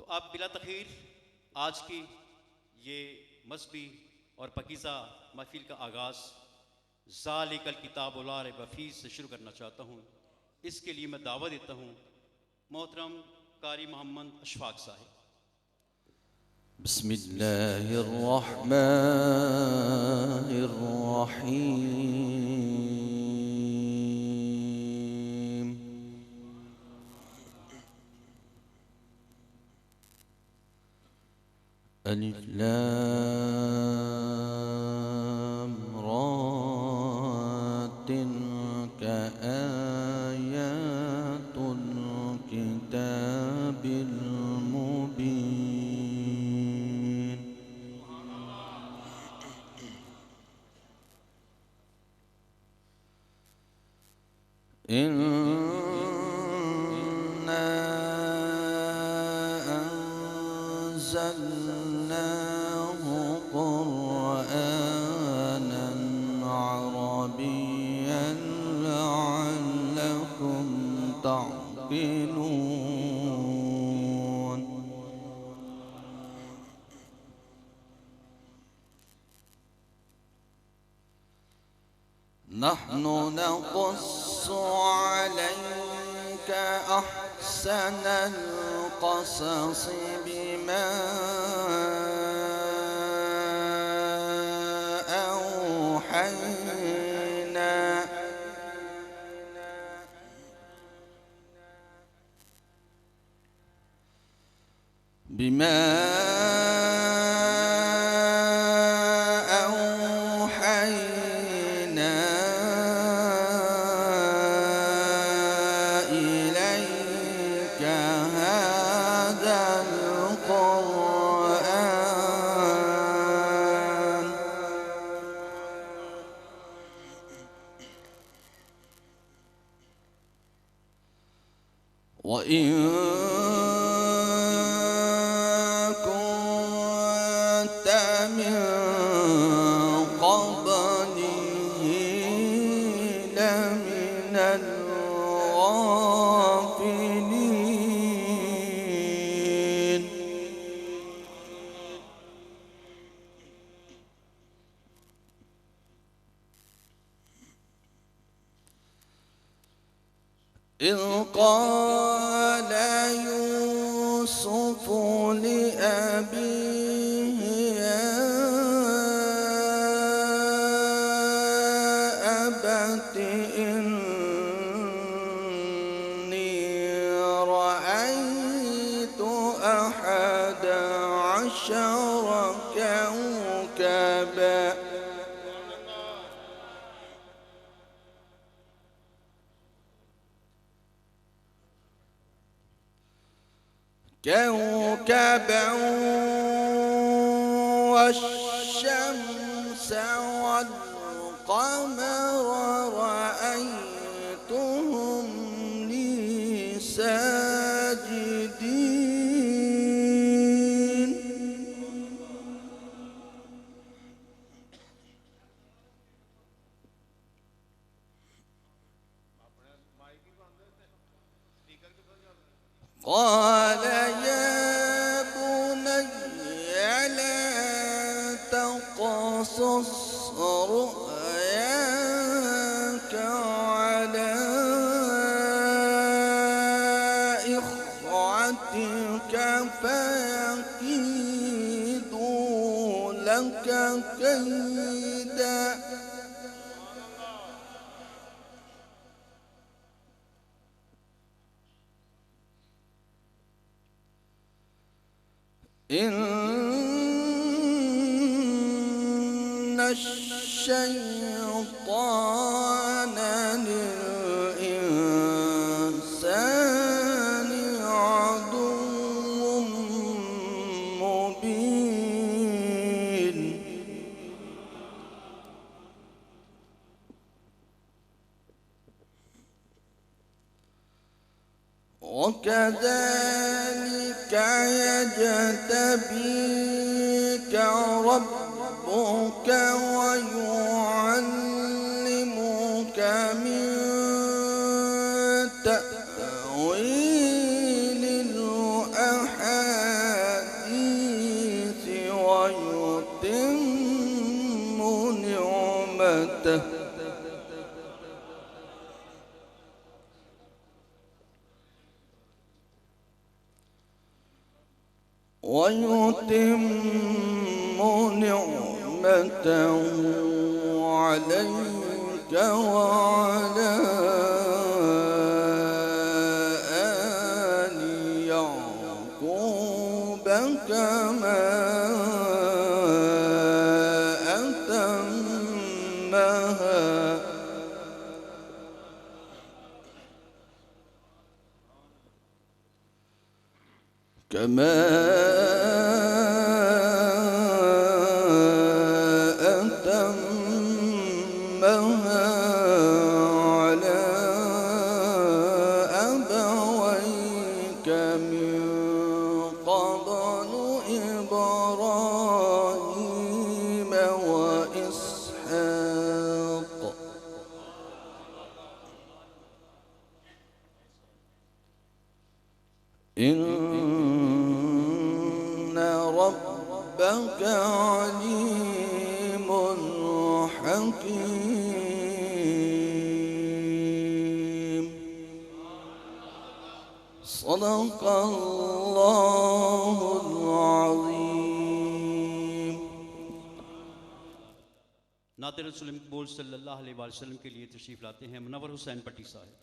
تو اب بلا تخیر آج کی یہ مذہبی اور پاکیزہ محفل کا آغاز ذالک الکتاب لا ریب فیہ سے شروع کرنا چاہتا ہوں۔ اس کے لیے میں دعوت دیتا ہوں محترم قاری محمد اشفاق صاحب۔ بسم اللہ الرحمن الرحیم۔ الف لام را تلک آیات الکتاب المبین۔ إنا أنزلناه قرآنا عربيا لعلكم تعقلون۔ نحن نقص عليك أحسن القصص بما أوحينا إليك هذا القرآن وإن كنت من قبله لمن الغافلين۔ إذ قال يوسف لأبيه يا أبت إني رأيت 11 كوكبا والشمس والقمر رأيتهم لي ساجدين۔ قال يا بني لا تقصص رؤياك على إخوتك فيكيدوا لك كيدا۔ إن الشيطان للإنسان عدو مبين۔ وكذلك يجتبيك ربك ويعلمك من تأويل الأحاديث رحمته ويتم نعمته عليك وعلى آل يعقوب كما أتمها على أبويك من قبل إبراهيم وإسحاق إن ربك عليم حكيم صدق الله العظيم. نعت رسول مقبول صلی اللہ علیہ وآلہ وسلم کے لیے تشریف لاتے ہیں منور حسین پٹی صاحب.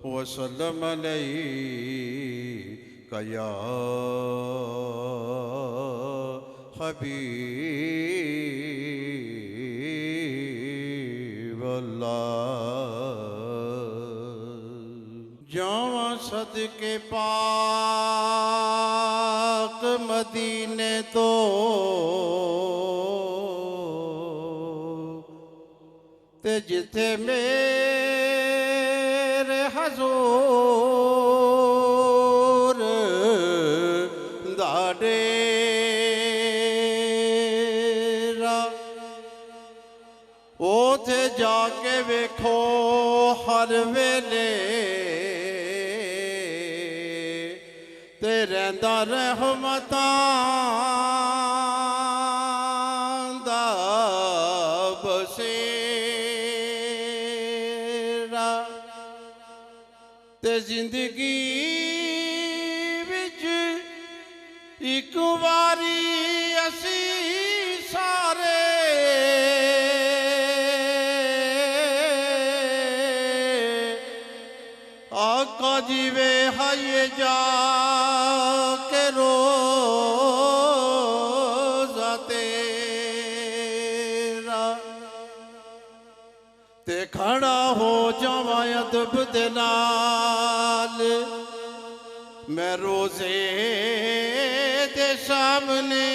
وسلم علیک یا حبیب اللہ. جاواں صدقے پاک مدینے تو تے جتھے میرے حضور دا ڈیرا اوتھے جا کے ویکھو ہر ویلے تے رہندا رحمتاں دا بسیرا تے زندگی وچ ایک واری اسی سارے آقا جیوے ہائے جا کے روزہ تیرا تے کھڑا ہو جاواں ادب دے نال میں روزے دے سامنے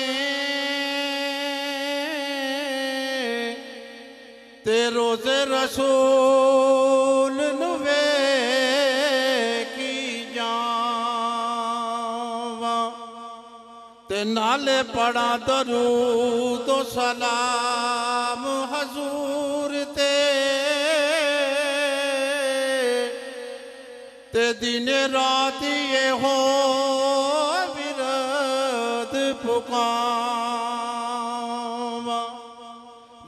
تے روزے رسول نو ویکھی جاواں تے نالے پڑھاں درود و سلام حضور تے دن رات یہ ہو ورد پکاواں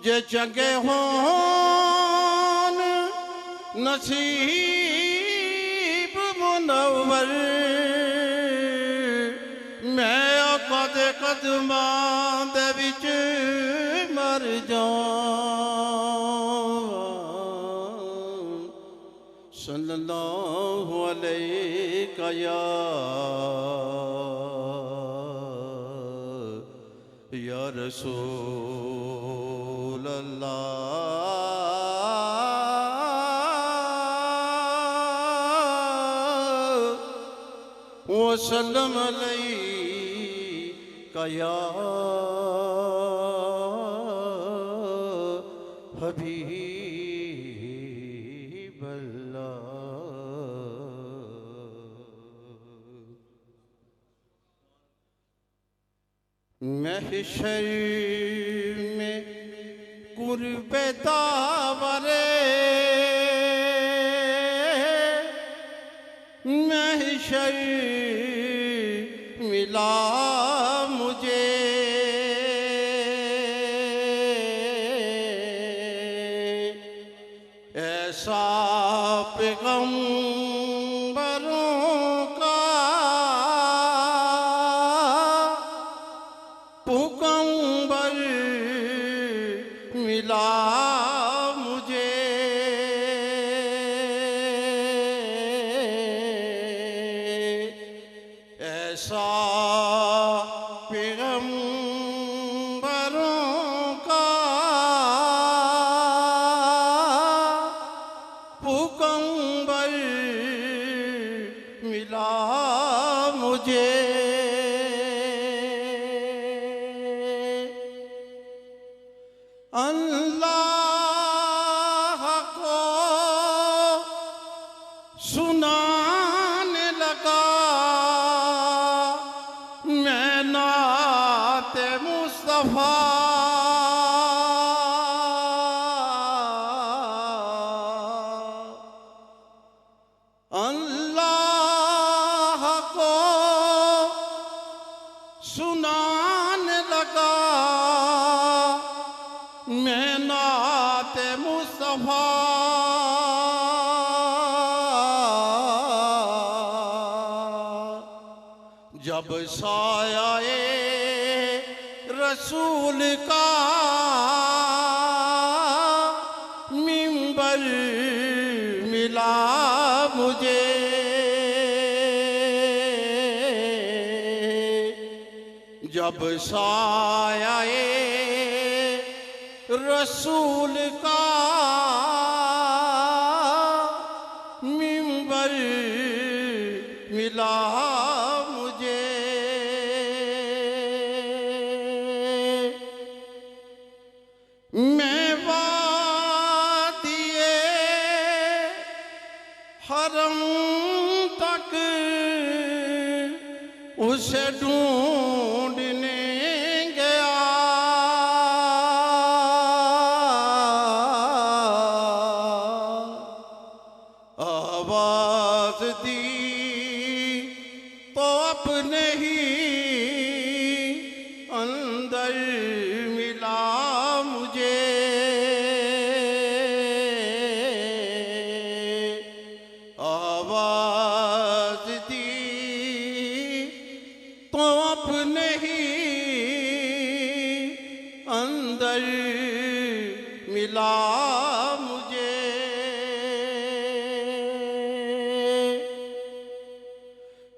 جے چنگے ہون نصیب منور میں آقا دے قدماں دے وچ مر جاواں. صلی اللہ علیہ یا رسول اللہ وسلم علیہ یا حبیب اللہ. محشر میں قرب داورے محشر ملا مجھے ملا مجھے اللہ کو سنانے لگا میں نعت مصطفیٰ اللہ کو سنانے لگا میں نعت مصطفیٰ جب سایہ رسول کا منبر ملا مجھے جب سایہ رسول کا منبر ملا مجھے میں وادی حرم تک اسے ڈھونڈنے گیا آواز دی تو اپنے ہی اندر ملا مجھے آواز دی تو اپنے ہی اندر ملا مجھے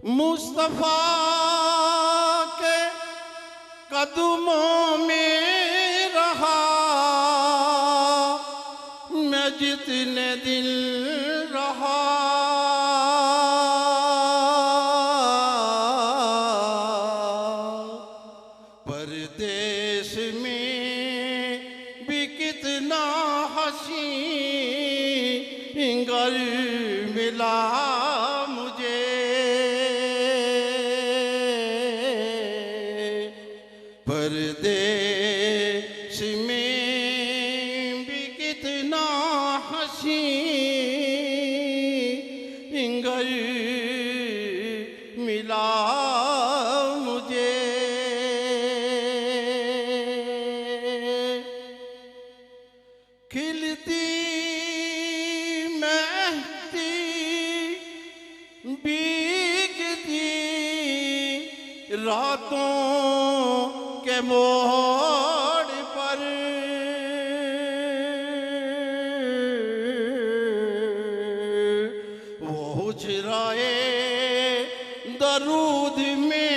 مصطفیٰ کے قدموں میں رہا میں جتنے دن رہا پردیس میں بھی کتنا حسین گھر ملا مجھے پردیس میں بھی کتنا حسین گھر ملا مجھے کھلتی مہکتی بیگتی راتوں کے موڑ پر وہ حجرائے درود میں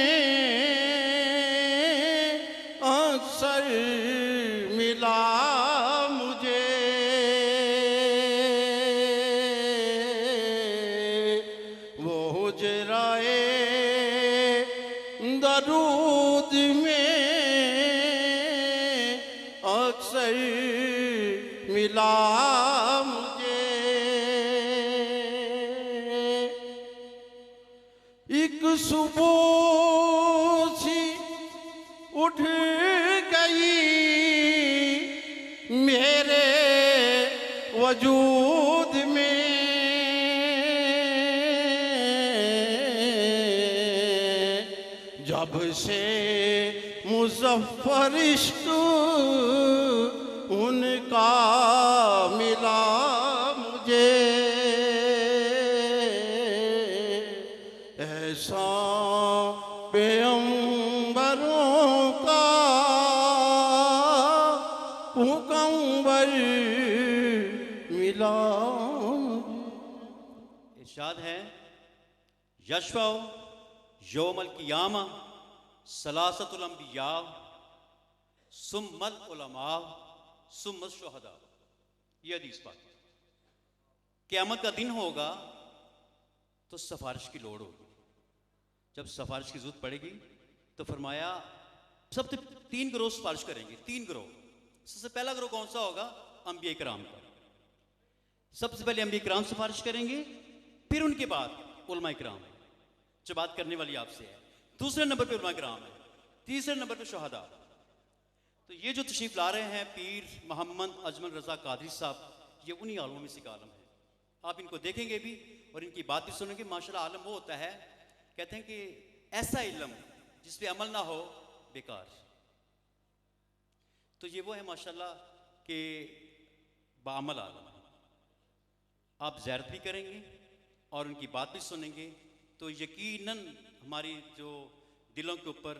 اکثر ملا مجھے وہ حجرائے درود میں اکثر ملا مجھے ایک صبح سی اٹھ گئی میرے وجود میں جب سے مظفر عشق ان کا ملا مجھے ایسا پیغمبروں کا پیغمبر ملا ارشاد ہے یشفع یوم القیامہ ثلاثۃ الانبیاء ثم العلماء ثم الشہداء. یہ حدیث پاک. قیامت کا دن ہوگا تو سفارش کی لوڑ ہوگی. جب سفارش کی ضرورت پڑے گی تو فرمایا سب سے 3 گروہ سفارش کریں گے. 3 گروہ. سب سے پہلا گروہ کون سا ہوگا؟ انبیاء کرام کا. سب سے پہلے انبیاء کرام سفارش کریں گے، پھر ان کے بعد علماء کرام جو بات کرنے والی آپ سے ہے. دوسرے نمبر پہ علماء کرام ہے، تیسرے نمبر پہ شہداء. تو یہ جو تشریف لا رہے ہیں پیر محمد اجمل رضا قادری صاحب، یہ انہی عالموں میں سے ایک عالم ہے. آپ ان کو دیکھیں گے بھی اور ان کی بات بھی سنیں گے. ماشاءاللہ عالم وہ ہوتا ہے، کہتے ہیں کہ ایسا علم جس پہ عمل نہ ہو بیکار. تو یہ وہ ہے ماشاءاللہ کہ بعمل عالم. آپ زیارت بھی کریں گے اور ان کی بات بھی سنیں گے تو یقیناً ہماری جو دلوں کے اوپر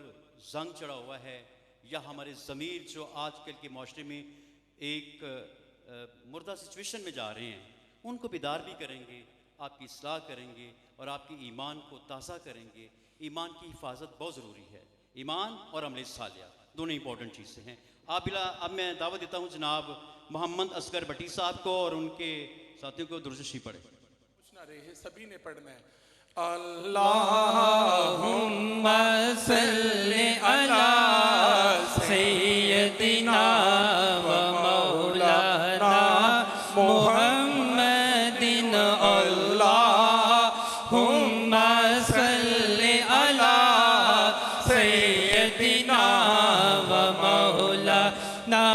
زنگ چڑھا ہوا ہے یا ہمارے ضمیر جو آج کل کے معاشرے میں ایک مردہ سچویشن میں جا رہے ہیں، ان کو بیدار بھی کریں گے، آپ کی اصلاح کریں گے اور آپ کی ایمان کو تازہ کریں گے. ایمان کی حفاظت بہت ضروری ہے. ایمان اور عمل صالحہ دونوں امپورٹنٹ چیزیں ہیں. اب میں دعوت دیتا ہوں جناب محمد اصغر بٹی صاحب کو اور ان کے ساتھیوں کو درود شریف پڑھیں. کچھ نہ رہے، سبھی نے پڑھنا ہے. اللہم صلی علی سیدنا و مولانا محمد. اللہم صلی علی سیدنا و مولانا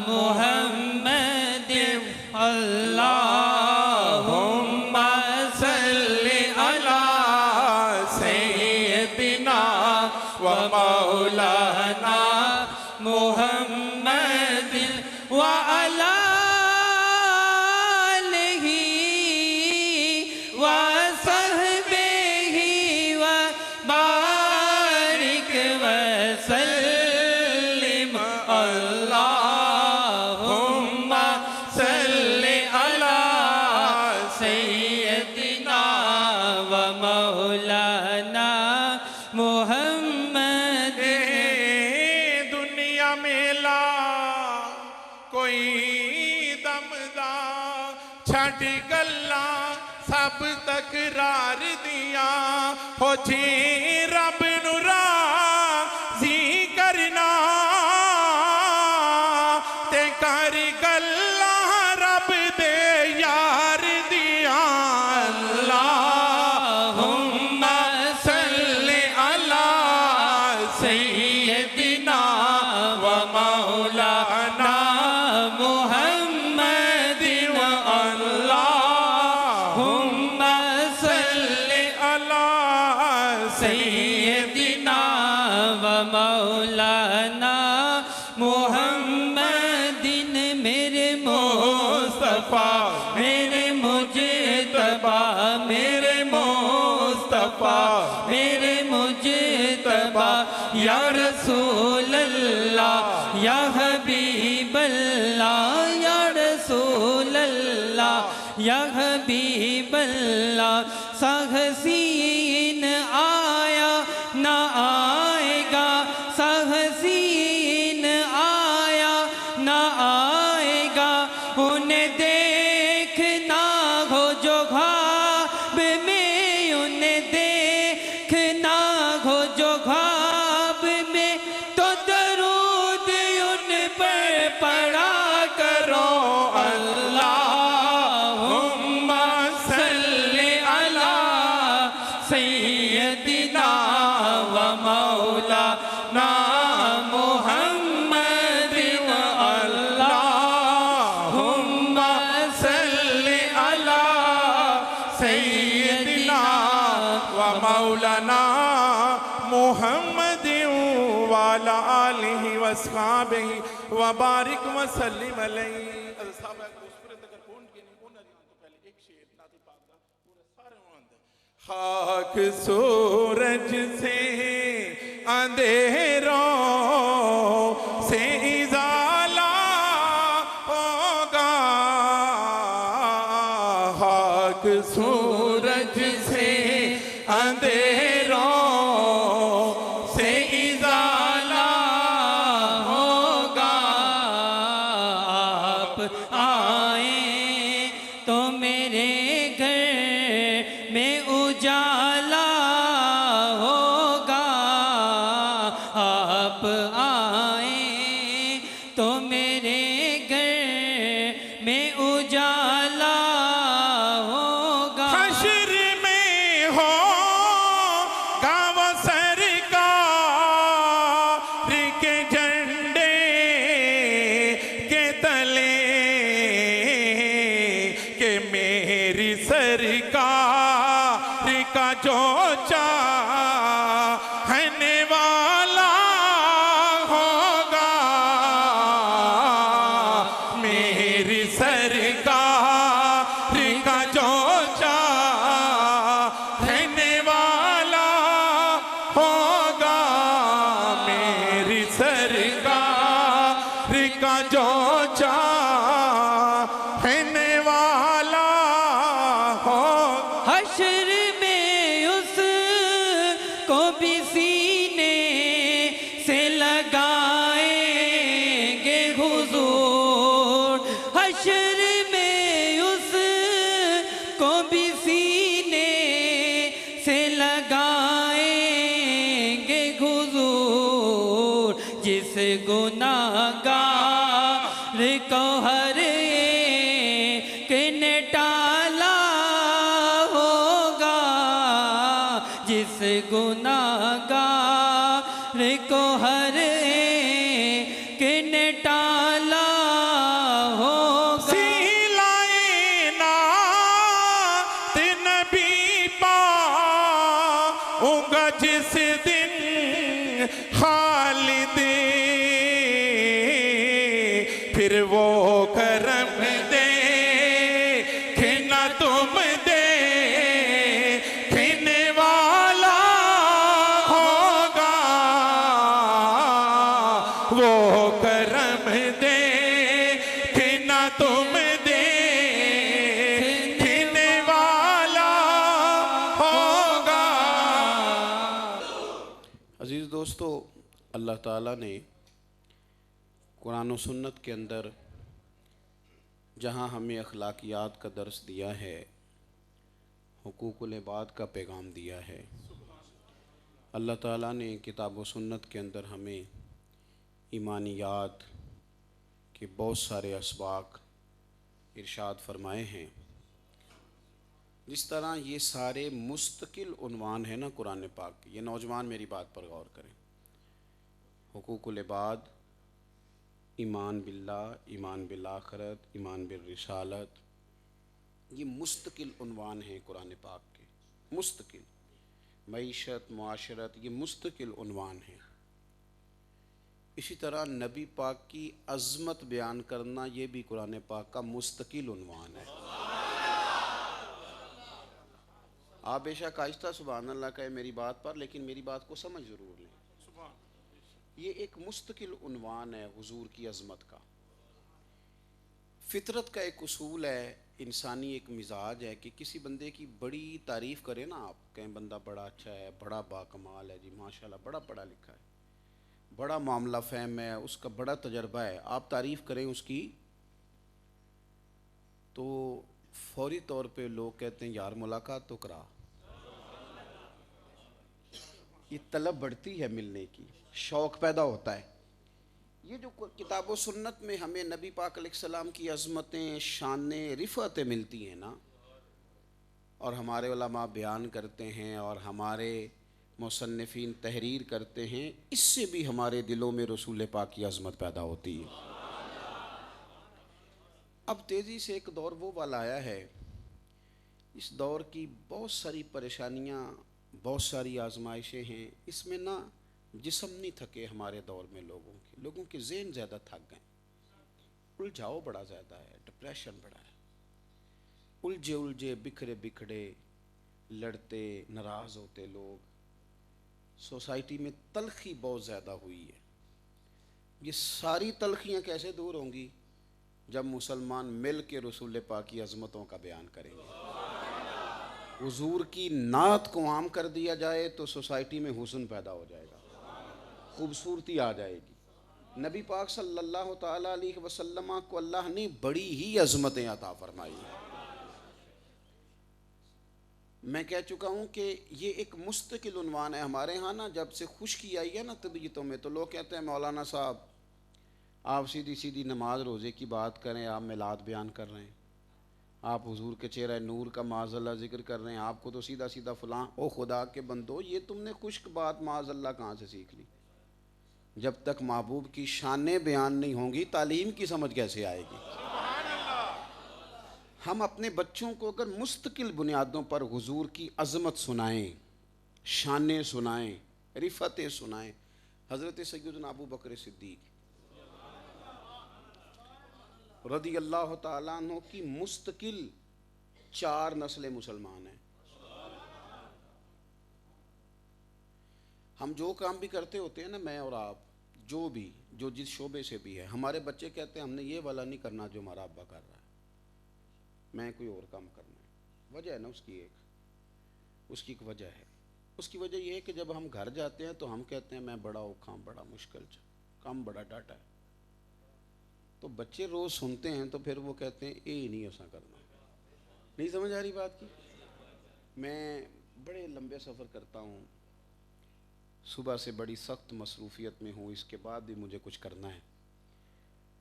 محمد. اللہم صلی علی سیدنا و مولانا محمد وعلی آلہ وصحبہ وبارک وسلم. اللہم صلی علی سیدنا و مولانا محمد. دنیا میں لا کوئی دمدا چھٹ گلا سب تکرار دیا ہو جی رب نو راضی کرنا تے کر گلا رب دے یار دیا. اللہم صلی علی سیدنا و مولانا محمد. اللہم صلی علی سیدنا و مولانا محمد. میرے مصطفیٰ میرے مجتبی میرے مصطفیٰ میرے مجتبی یا رسول اللہ یا حبیب اللہ یا رسول اللہ یا حبیب اللہ. سہسین آیا نہ آئے گا، سہسین آیا نہ آئے گا. انہیں دیکھنا ہو جو خواب میں، انہیں دیکھنا ہو جو خواب میں، تو درود ان پر پڑھا کرو. اللہم صلی علی سیدنا و مولانا محمد. اللہم صلی علی سیدنا و مولانا محمد وعلی آلہ واصحابہ وبارک وسلم علیہ. صحابہ کو اس پر اگر پہنچ کے نہیں پہنچا جانا تو پہلے ایک شعر نعت پاک دا پورا سارے ہوندے. خاک سورج سے اندھیروں سے ازالہ ہوگا، خاک سورج سے اندھیروں سے ازالہ ہوگا. آپ آئیں تو میرے گھر میں اجالا ہوگا، آپ آئیں تو میرے گھر میں اجالا ہوگا۔ حشر میں ہوگا وہ سرکار کے جھنڈے کے تلے کہ میری سرکار کا جو چاہنے والا ہوگا، میری سرکار کا جو چاہنے والا ہوگا، میری سرکار کا جو چاہنے والا ہوگا۔ حشر میں اس کو بھی سینے سے لگائیں گے حضور، حشر میں اس کو بھی سینے سے لگائیں گے حضور، جس گناہگار کو ہر ایک نے ٹالا ہوگا، جس گناہگار کو ہر ایک نے ٹالا ہوگا۔ سیلائے نعت نبی پاؤں گا جس دن خالد، پھر وہ کرم دیکھنا تم دیکھنے والا ہوگا، وہ کرم دیکھنا تم دیکھنے والا ہوگا۔ عزیز دوستو، اللہ تعالیٰ نے قرآن و سنت کے اندر جہاں ہمیں اخلاقیات کا درس دیا ہے، حقوق العباد کا پیغام دیا ہے، اللہ تعالیٰ نے کتاب و سنت کے اندر ہمیں ایمانیات کے بہت سارے اسباق ارشاد فرمائے ہیں۔ جس طرح یہ سارے مستقل عنوان ہیں نا قرآن پاک کے، یہ نوجوان میری بات پر غور کریں، حقوق العباد، ایمان باللہ، ایمان بالآخرت، ایمان بالرسالت، یہ مستقل عنوان ہیں قرآن پاک کے، مستقل، معیشت، معاشرت، یہ مستقل عنوان ہیں۔ اسی طرح نبی پاک کی عظمت بیان کرنا، یہ بھی قرآن پاک کا مستقل عنوان ہے۔ آپ بے شک آہستہ سبحان اللہ کہے میری بات پر، لیکن میری بات کو سمجھ ضرور لیں۔ یہ ایک مستقل عنوان ہے حضور کی عظمت کا۔ فطرت کا ایک اصول ہے، انسانی ایک مزاج ہے کہ کسی بندے کی بڑی تعریف کریں نا، آپ کہیں بندہ بڑا اچھا ہے، بڑا باکمال ہے، جی ماشاءاللہ بڑا پڑھا لکھا ہے، بڑا معاملہ فہم ہے، اس کا بڑا تجربہ ہے، آپ تعریف کریں اس کی تو فوری طور پہ لوگ کہتے ہیں یار ملاقات تو کرا، یہ طلب بڑھتی ہے ملنے کی، شوق پیدا ہوتا ہے۔ یہ جو کتاب و سنت میں ہمیں نبی پاک علیہ السلام کی عظمتیں، شانیں، رفعتیں ملتی ہیں نا، اور ہمارے علماء بیان کرتے ہیں اور ہمارے مصنفین تحریر کرتے ہیں، اس سے بھی ہمارے دلوں میں رسول پاک کی عظمت پیدا ہوتی ہے۔ اب تیزی سے ایک دور وہ والا آیا ہے، اس دور کی بہت ساری پریشانیاں، بہت ساری آزمائشیں ہیں، اس میں نہ جسم نہیں تھکے ہمارے دور میں، لوگوں کے ذہن زیادہ تھک گئے، الجھاؤ بڑا زیادہ ہے، ڈپریشن بڑا ہے، الجھے بکھرے بکھڑے لڑتے ناراض ہوتے لوگ، سوسائٹی میں تلخی بہت زیادہ ہوئی ہے۔ یہ ساری تلخیاں کیسے دور ہوں گی جب مسلمان مل کے رسول پاک کی عظمتوں کا بیان کریں گے۔ حضور کی نعت کو عام کر دیا جائے تو سوسائٹی میں حسن پیدا ہو جائے گا، خوبصورتی آ جائے گی۔ نبی پاک صلی اللہ تعالیٰ علیہ وسلم کو اللہ نے بڑی ہی عظمتیں عطا فرمائی ہیں۔ میں کہہ چکا ہوں کہ یہ ایک مستقل عنوان ہے ہمارے ہاں نا. جب سے خشکی آئی ہے نا طبیعتوں میں تو لوگ کہتے ہیں مولانا صاحب آپ سیدھی سیدھی نماز روزے کی بات کریں, آپ میلاد بیان کر رہے ہیں, آپ حضور کے چہرہ نور کا معاذ اللہ ذکر کر رہے ہیں, آپ کو تو سیدھا سیدھا فلاں. او خدا کے بندو, یہ تم نے خشک بات معاذ اللہ کہاں سے سیکھ لی؟ جب تک محبوب کی شانیں بیان نہیں ہوں گی تعلیم کی سمجھ کیسے آئے گی؟ ہم اپنے بچوں کو اگر مستقل بنیادوں پر حضور کی عظمت سنائیں, شانیں سنائیں, رفتیں سنائیں. حضرت سیدنا ابو بکر صدیق رضی اللہ تعالیٰ عنہ کی مستقل 4 نسلیں مسلمان ہیں. ہم جو کام بھی کرتے ہوتے ہیں نا, میں اور آپ, جو جس شعبے سے بھی ہے, ہمارے بچے کہتے ہیں ہم نے یہ والا نہیں کرنا جو ہمارا ابا کر رہا ہے, میں کوئی اور کام کرنا ہے. وجہ ہے نا اس کی ایک وجہ ہے. اس کی وجہ یہ ہے کہ جب ہم گھر جاتے ہیں تو ہم کہتے ہیں میں بڑا اوکھا, بڑا مشکل کام, بڑا ڈاٹا ہے. تو بچے روز سنتے ہیں تو پھر وہ کہتے ہیں اے نہیں ایسا کرنا. نہیں سمجھ آ رہی بات کی؟ میں بڑے لمبے سفر کرتا ہوں, صبح سے بڑی سخت مصروفیت میں ہوں, اس کے بعد بھی مجھے کچھ کرنا ہے.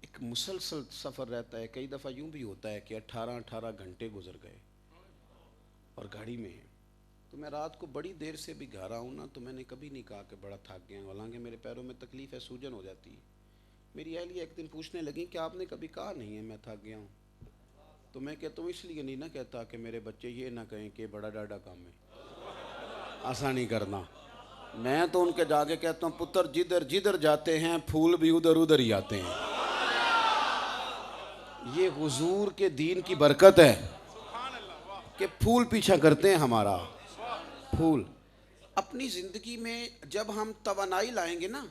ایک مسلسل سفر رہتا ہے. کئی دفعہ یوں بھی ہوتا ہے کہ 18 گھنٹے گزر گئے اور گاڑی میں ہیں. تو میں رات کو بڑی دیر سے بھی گھر آؤں نا تو میں نے کبھی نہیں کہا کہ بڑا تھک گیا ہوں, حالانکہ میرے پیروں میں تکلیف ہے, سوجن ہو جاتی ہے. میری اہلیہ ایک دن پوچھنے لگی کہ آپ نے کبھی کہا نہیں ہے میں تھک گیا ہوں. تو میں کہتا ہوں اس لیے نہیں نہ کہتا کہ میرے بچے یہ نہ کہیں کہ بڑا ڈاڈا کام ہے, آسانی کرنا. میں تو ان کے جا کے کہتا ہوں پتر جدھر جدھر جاتے ہیں پھول بھی ادھر ادھر ہی آتے ہیں. یہ حضور کے دین کی برکت ہے کہ پھول پیچھا کرتے ہیں ہمارا. پھول اپنی زندگی میں جب ہم توانائی لائیں گے نا,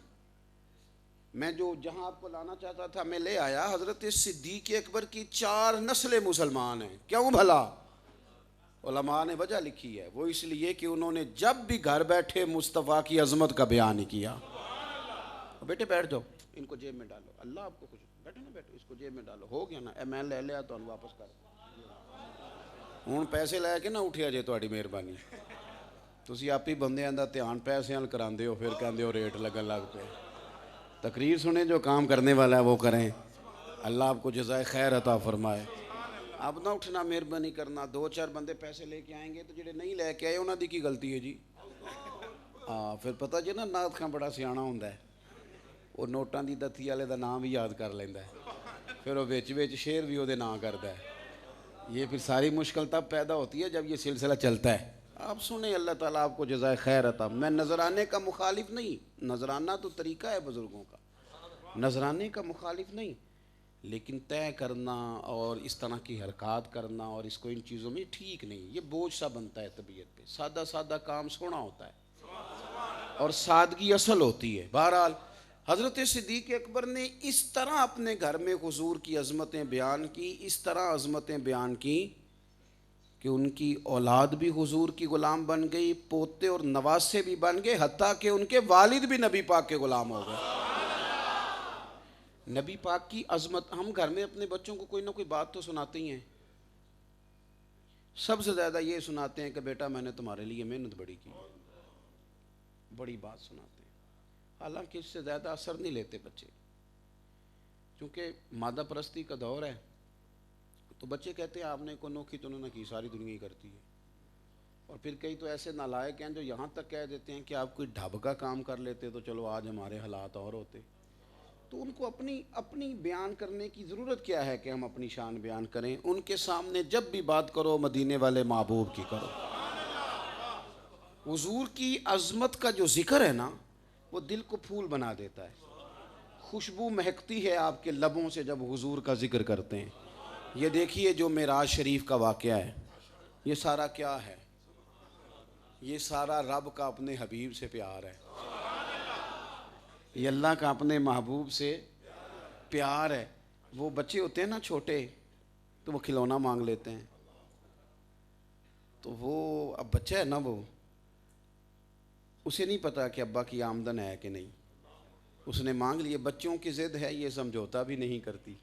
میں جہاں آپ کو لانا چاہتا تھا میں لے آیا. حضرت صدیق اکبر کی 4 نسلیں مسلمان ہیں. کیوں بھلا؟ علماء نے وجہ لکھی ہے, وہ اس لیے کہ انہوں نے جب بھی گھر بیٹھے مصطفیٰ کی عظمت کا بیان ہی کیا. بیٹے بیٹھ جاؤ, ان کو جیب میں ڈالو, اللہ آپ کو خوش, بیٹھو نا بیٹھو, اس کو جیب میں ڈالو, ہو گیا نا, میں لے لیا تو واپس کر ہوں پیسے لے کے نہ اٹھیا جے تہاڈی مہربانی. تسی آپ ہی بندیاں دا دھیان پیسے نال کراندے ہو, پھر کہندے ہو ریٹ لگن لگ پے. تقریر سنیں, جو کام کرنے والا ہے وہ کریں. اللہ آپ کو جزائے خیر عطا فرمائے. اب نہ اٹھنا, مہربانی کرنا. 2-4 بندے پیسے لے کے آئیں گے تو جڑے نہیں لے کے آئے انہاں دی کی غلطی ہے جی؟ ہاں پھر پتہ جی نا نات خاں بڑا سیاںا ہوندا ہے, وہ نوٹاں دی دتی والے دا نام بھی یاد کر لیندا ہے, پھر وہ وچ شعر بھی وہ دے نام کردا ہے. یہ پھر ساری مشکل تب پیدا ہوتی ہے جب یہ سلسلہ چلتا ہے. آپ سنیں, اللہ تعالیٰ آپ کو جزائے خیر عطا. میں نذرانے کا مخالف نہیں, نذرانہ تو طریقہ ہے بزرگوں کا, نذرانے کا مخالف نہیں, لیکن طے کرنا اور اس طرح کی حرکات کرنا اور اس کو ان چیزوں میں ٹھیک نہیں. یہ بوجھ سا بنتا ہے طبیعت پہ. سادہ کام سونا ہوتا ہے اور سادگی اصل ہوتی ہے. بہرحال حضرت صدیق اکبر نے اس طرح اپنے گھر میں حضور کی عظمتیں بیان کی, اس طرح عظمتیں بیان کی کہ ان کی اولاد بھی حضور کی غلام بن گئی, پوتے اور نواسے بھی بن گئے, حتیٰ کہ ان کے والد بھی نبی پاک کے غلام ہو گئے. نبی پاک کی عظمت. ہم گھر میں اپنے بچوں کو کوئی نہ کوئی بات تو سناتے ہی ہیں. سب سے زیادہ یہ سناتے ہیں کہ بیٹا میں نے تمہارے لیے محنت بڑی کی, بڑی بات سناتے ہیں. حالانکہ اس سے زیادہ اثر نہیں لیتے بچے, کیونکہ مادہ پرستی کا دور ہے. تو بچے کہتے ہیں آپ نے کو نوکھی تو انہوں نے کی, ساری دنیا ہی کرتی ہے. اور پھر کئی تو ایسے نالائق ہیں جو یہاں تک کہہ دیتے ہیں کہ آپ کوئی ڈھب کا کام کر لیتے تو چلو آج ہمارے حالات اور ہوتے. تو ان کو اپنی بیان کرنے کی ضرورت کیا ہے کہ ہم اپنی شان بیان کریں؟ ان کے سامنے جب بھی بات کرو مدینے والے محبوب کی کرو. حضور کی عظمت کا جو ذکر ہے نا وہ دل کو پھول بنا دیتا ہے. خوشبو مہکتی ہے آپ کے لبوں سے جب حضور کا ذکر کرتے ہیں. یہ دیکھیے جو معراج شریف کا واقعہ ہے, یہ سارا کیا ہے؟ یہ سارا رب کا اپنے حبیب سے پیار ہے. یہ اللہ کا اپنے محبوب سے پیار ہے. وہ بچے ہوتے ہیں نا چھوٹے, تو وہ کھلونا مانگ لیتے ہیں. تو وہ اب بچہ ہے نا, وہ اسے نہیں پتا کہ ابا کی آمدن ہے کہ نہیں, اس نے مانگ لیے. بچوں کی ضد ہے, یہ سمجھوتا بھی نہیں کرتی.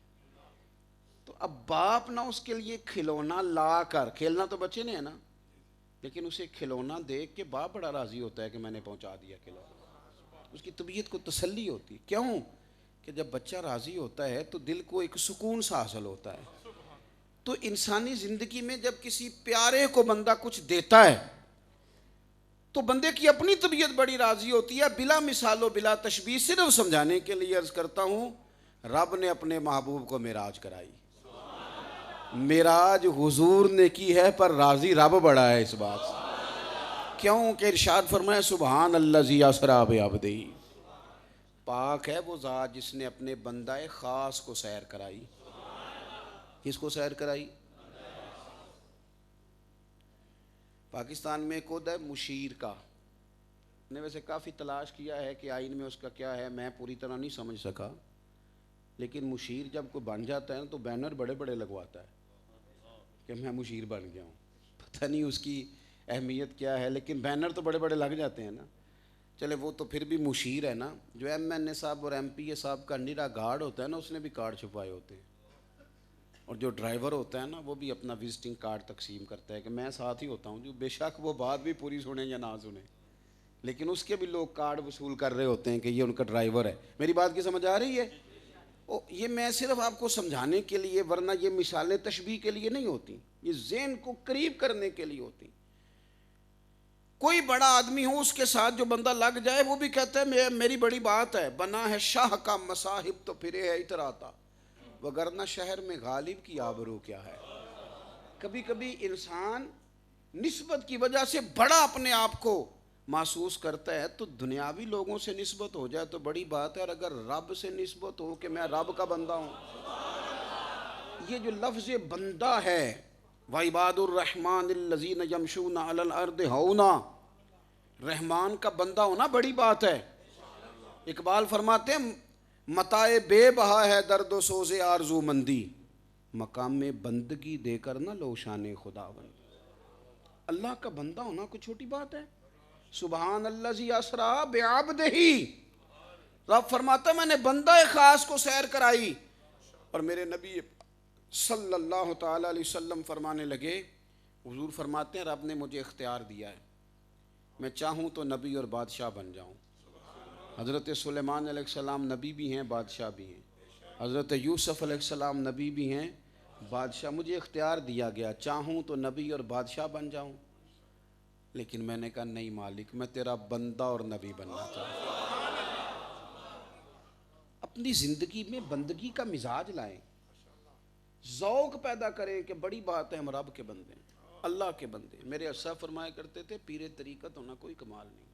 تو اب باپ نہ اس کے لیے کھلونا لا کر, کھیلنا تو بچے نے ہے نا, لیکن اسے کھلونا دیکھ کے باپ بڑا راضی ہوتا ہے کہ میں نے پہنچا دیا کھلونا، اس کی طبیعت کو تسلی ہوتی. کیوں کہ جب بچہ راضی ہوتا ہے تو دل کو ایک سکون سا حاصل ہوتا ہے. تو انسانی زندگی میں جب کسی پیارے کو بندہ کچھ دیتا ہے تو بندے کی اپنی طبیعت بڑی راضی ہوتی ہے. بلا مثال و بلا تشبیہ صرف سمجھانے کے لیے عرض کرتا ہوں، رب نے اپنے محبوب کو معراج کرائی. معراج حضور نے کی ہے پر راضی رب بڑا ہے اس بات سے. کیوں کہ ارشاد فرمایا سبحان الذی اسری بعبدہ، پاک ہے وہ ذات جس نے اپنے بندہ خاص کو سیر کرائی. کس کو سیر کرائی؟ پاکستان میں ایک عہدہ ہے مشیر کا. میں نے ویسے کافی تلاش کیا ہے کہ آئین میں اس کا کیا ہے، میں پوری طرح نہیں سمجھ سکا. لیکن مشیر جب کوئی بن جاتا ہے نا تو بینر بڑے بڑے لگواتا ہے کہ میں مشیر بن گیا ہوں. پتہ نہیں اس کی اہمیت کیا ہے، لیکن بینر تو بڑے بڑے لگ جاتے ہیں نا. چلے وہ تو پھر بھی مشیر ہے نا. جو ایم این اے صاحب اور ایم پی اے صاحب کا نیرا گارڈ ہوتا ہے نا، اس نے بھی کارڈ چھپائے ہوتے ہیں. اور جو ڈرائیور ہوتا ہے نا وہ بھی اپنا وزٹنگ کارڈ تقسیم کرتا ہے کہ میں ساتھ ہی ہوتا ہوں. جو بے شک وہ بات بھی پوری سنیں یا نہ سنیں، لیکن اس کے بھی لوگ کارڈ وصول کر رہے ہوتے ہیں کہ یہ ان کا ڈرائیور ہے. میری بات کی سمجھ آ رہی ہے؟ یہ میں صرف آپ کو سمجھانے کے لیے، ورنہ یہ مثالیں تشبیہ کے لیے نہیں ہوتی، یہ ذہن کو قریب کرنے کے لیے ہوتی. کوئی بڑا آدمی ہو اس کے ساتھ جو بندہ لگ جائے وہ بھی کہتا ہے میری بڑی بات ہے. بنا ہے شاہ کا مصاحب تو پھرے ہے اتراتا، وگرنہ شہر میں غالب کی آبرو کیا ہے. کبھی کبھی انسان نسبت کی وجہ سے بڑا اپنے آپ کو محسوس کرتا ہے تو دنیاوی لوگوں سے نسبت ہو جائے تو بڑی بات ہے، اور اگر رب سے نسبت ہو کہ میں رب کا بندہ ہوں. یہ جو لفظ بندہ ہے، وعباد الرحمن الذین یمشون علی الارض ہونا، رحمان کا بندہ ہونا بڑی بات ہے. اقبال فرماتے ہیں متاع بے بہا ہے درد و سوز آرزو مندی، مقام میں بندگی دے کر نہ لو شان خدا بند. اللہ کا بندہ ہونا کوئی چھوٹی بات ہے. سبحان الذی اسری بعبدہ، رب فرماتا میں نے بندہ خاص کو سیر کرائی. اور میرے نبی صلی اللہ تعالی علیہ وسلم فرمانے لگے، حضور فرماتے ہیں رب نے مجھے اختیار دیا ہے، میں چاہوں تو نبی اور بادشاہ بن جاؤں. حضرت سلیمان علیہ السلام نبی بھی ہیں بادشاہ بھی ہیں، حضرت یوسف علیہ السلام نبی بھی ہیں بادشاہ. مجھے اختیار دیا گیا چاہوں تو نبی اور بادشاہ بن جاؤں، لیکن میں نے کہا نہیں مالک، میں تیرا بندہ اور نبی بننا چاہتا ہوں. اپنی زندگی میں بندگی کا مزاج لائیں، ذوق پیدا کریں کہ بڑی بات ہے ہم رب کے بندے ہیں، اللہ کے بندے. میرے اسا فرمایا کرتے تھے پیر طریقت ہونا کوئی کمال نہیں.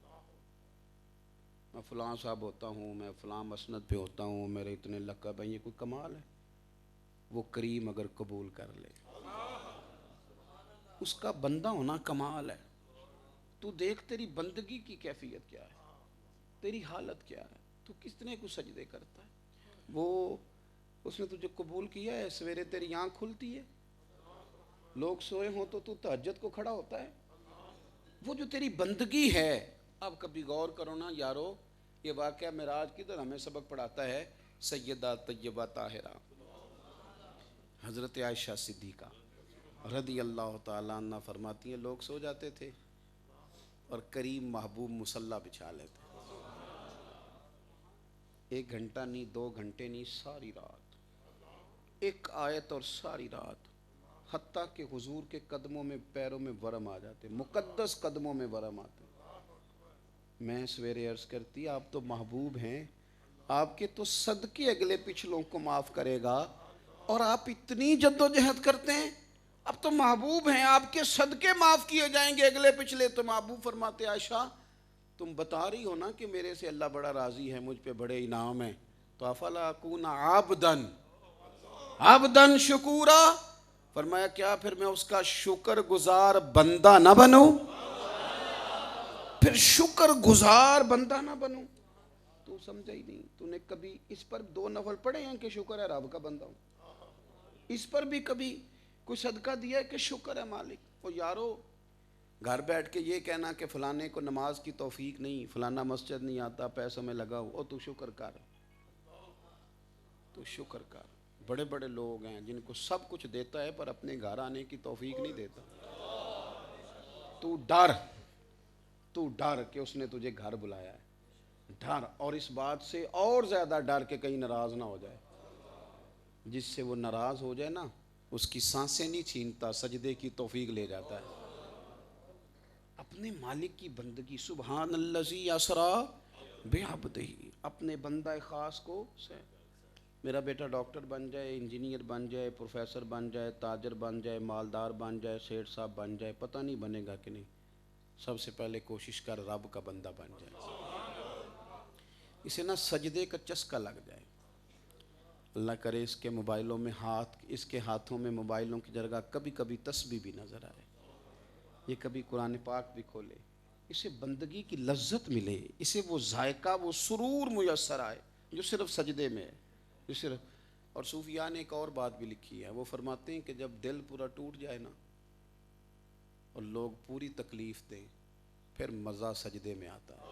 میں فلاں صاحب ہوتا ہوں، میں فلاں مسند پہ ہوتا ہوں، میرے اتنے لقب ہیں، یہ کوئی کمال ہے؟ وہ کریم اگر قبول کر لے، اس کا بندہ ہونا کمال ہے. تو دیکھ تیری بندگی کی کیفیت کیا ہے، تیری حالت کیا ہے، تو کتنے کو سجدے کرتا ہے. وہ اس نے تجھے قبول کیا ہے، سویرے تیری آنکھ کھلتی ہے، لوگ سوئے ہوں تو تہجد کو کھڑا ہوتا ہے. وہ جو تیری بندگی ہے. اب کبھی غور کرو نا یارو، یہ واقعہ معراج کی طرح ہمیں سبق پڑھاتا ہے. سیدہ طیبہ طاہرہ حضرت عائشہ صدیقہ رضی اللہ تعالیٰ عنہ فرماتی ہیں لوگ سو جاتے تھے اور کریم محبوب مصلی بچھا لیتے. 1 گھنٹہ نہیں، 2 گھنٹے نہیں، ساری رات ایک آیت اور ساری رات، حتیٰ کہ حضور کے قدموں میں پیروں میں ورم آ جاتے، مقدس قدموں میں ورم آتے. میں سویرے عرض کرتی آپ تو محبوب ہیں، آپ کے تو صدقے اگلے پچھلوں کو معاف کرے گا، اور آپ اتنی جد و جہد کرتے ہیں. اب تو محبوب ہیں، آپ کے صدقے معاف کیے جائیں گے اگلے پچھلے. تو محبوب فرماتے عائشہ تم بتا رہی ہو نا کہ میرے سے اللہ بڑا راضی ہے، مجھ پہ بڑے انعام ہیں، تو افلا اکون عبدن شکورا، فرمایا کیا پھر میں اس کا شکر گزار بندہ نہ بنوں؟ پھر شکر گزار بندہ نہ بنوں؟ تو سمجھا ہی نہیں. تو نے کبھی اس پر 2 نفل پڑھے ہیں کہ شکر ہے رب کا بندہ ہوں؟ اس پر بھی کبھی کوئی صدقہ دیا ہے کہ شکر ہے مالک؟ اور یارو گھر بیٹھ کے یہ کہنا کہ فلانے کو نماز کی توفیق نہیں، فلانا مسجد نہیں آتا، پیسوں میں لگا ہو، تو شکر کر، تو شکر کر. بڑے بڑے لوگ ہیں جن کو سب کچھ دیتا ہے پر اپنے گھر آنے کی توفیق نہیں دیتا. تو ڈر کہ اس نے تجھے گھر بلایا ہے. ڈر, اور اس بات سے اور زیادہ ڈر کہ کہیں ناراض نہ ہو جائے. جس سے وہ ناراض ہو جائے نا, اس کی سانسیں نہیں چھینتا, سجدے کی توفیق لے جاتا ہے. اپنے مالک کی بندگی, سبحان الذی اسرا بعبدہ, اپنے بندہ خاص کو سے. میرا بیٹا ڈاکٹر بن جائے, انجینئر بن جائے, پروفیسر بن جائے, تاجر بن جائے, مالدار بن جائے, سیٹھ صاحب بن جائے, پتہ نہیں بنے گا کہ نہیں, سب سے پہلے کوشش کر رب کا بندہ بن جائے. اسے نا سجدے کا چسکا لگ جائے. اللہ کرے اس کے موبائلوں میں اس کے ہاتھوں میں موبائلوں کی جگہ کبھی کبھی تسبیح بھی نظر آئے, یہ کبھی قرآن پاک بھی کھولے, اسے بندگی کی لذت ملے, اسے وہ ذائقہ, وہ سرور میسر آئے جو صرف سجدے میں ہے, جو صرف. اور صوفیاء نے ایک اور بات بھی لکھی ہے, وہ فرماتے ہیں کہ جب دل پورا ٹوٹ جائے نا اور لوگ پوری تکلیف دیں, پھر مزہ سجدے میں آتا ہے.